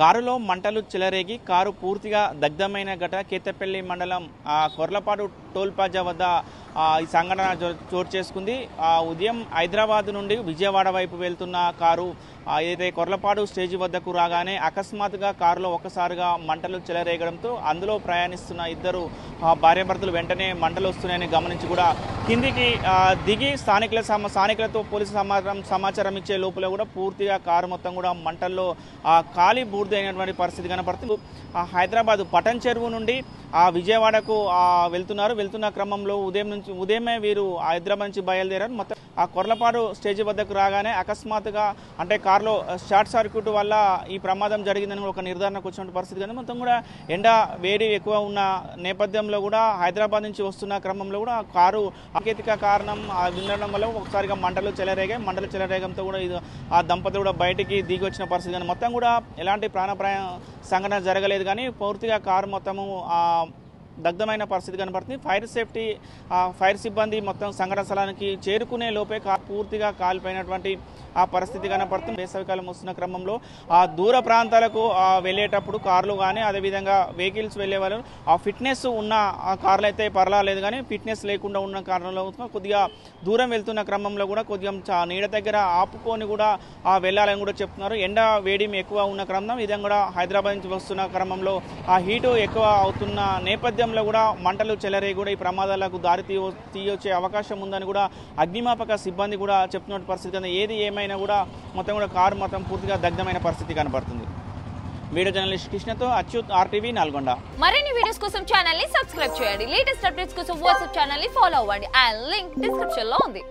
కారులో మంటలు చెలరేగి కారు పూర్తిగా దగ్ధమైన ఘటన కేతపల్లి మండలం కొర్లపాడు టోల్ ప్లాజా వద్ద ఈ సంఘటన చోటు చేసుకుంది. ఉదయం హైదరాబాద్ నుండి విజయవాడ వైపు వెళ్తున్న కారు ఏదైతే కొర్లపాడు స్టేజ్ వద్దకు రాగానే అకస్మాత్తుగా కారులో ఒక్కసారిగా మంటలు చెలరేగడంతో అందులో ప్రయాణిస్తున్న ఇద్దరు భార్యాభర్తలు వెంటనే మంటలు వస్తున్నాయని గమనించి కూడా కిందికి దిగి స్థానికులతో పోలీసు సమాచారం ఇచ్చే లోపల కూడా పూర్తిగా కారు మొత్తం కూడా మంటల్లో కాలి బూర్దైనటువంటి పరిస్థితి కనపడుతుంది. హైదరాబాద్ పటన్ చెరువు నుండి విజయవాడకు వెళ్తున్న క్రమంలో ఉదయమే వీరు హైదరాబాద్ నుంచి బయలుదేరారు. మొత్తం కొర్లపాడు స్టేజ్ వద్దకు రాగానే అకస్మాత్తుగా అంటే కారులో షార్ట్ సర్క్యూట్ వల్ల ఈ ప్రమాదం జరిగిందని ఒక నిర్ధారణకు వచ్చిన పరిస్థితి కానీ మొత్తం కూడా ఎండ వేడి ఎక్కువ ఉన్న నేపథ్యంలో కూడా హైదరాబాద్ నుంచి వస్తున్న క్రమంలో కూడా కారు సాంకేతిక కారణం వినడం వల్ల ఒకసారిగా మంటలు చెలరేగంతో కూడా ఆ దంపతులు కూడా బయటికి దిగి వచ్చిన పరిస్థితి కానీ మొత్తం కూడా ఎలాంటి ప్రాణాపాయ సంఘటన జరగలేదు కానీ పూర్తిగా కారు మొత్తము దగ్ధమైన పరిస్థితి కనబడుతుంది. ఫైర్ సిబ్బంది మొత్తం సంఘటన స్థలానికి చేరుకునే లోపే పూర్తిగా కాలిపోయినటువంటి పరిస్థితి కనబడుతుంది. వేసవికాలం వస్తున్న క్రమంలో దూర ప్రాంతాలకు వెళ్ళేటప్పుడు కార్లు కానీ అదేవిధంగా వెహికల్స్ వెళ్ళేవాళ్ళు ఫిట్నెస్ ఉన్న కార్లు అయితే పర్వాలేదు కానీ ఫిట్నెస్ లేకుండా ఉన్న కారణంలో కొద్దిగా దూరం వెళ్తున్న క్రమంలో కూడా కొద్దిగా నీడ దగ్గర ఆపుకొని కూడా వెళ్ళాలని కూడా చెప్తున్నారు. ఎండ వేడిమి ఎక్కువ ఉన్న క్రమం ఇదే కూడా హైదరాబాద్ నుంచి వస్తున్న క్రమంలో హీటు ఎక్కువ అవుతున్న నేపథ్యంలో కూడా మంటలు చెలరేగి కూడా ఈ ప్రమాదాలకు దారి తీయొచ్చే అవకాశం ఉందని కూడా అగ్నిమాపక సిబ్బంది కూడా చెప్తున్న పరిస్థితి కానీ ఏది ఏమైనా కూడా మొత్తం కూడా కారు మొత్తం పూర్తిగా దగ్ధమైన పరిస్థితి కనబడుతుంది. వీడియో జర్నలిస్ట్ కృష్ణతో అచ్యుత్, RTV, నల్గొండ. మరిన్ని వీడియోస్ కోసం ఛానల్ ని సబ్స్క్రైబ్ చేయండి. లేటెస్ట్ అప్డేట్స్ కోసం వాట్సాప్ ఛానల్ ని ఫాలో అవ్వండి. ఆ లింక్ డిస్క్రిప్షన్ లో ఉంది.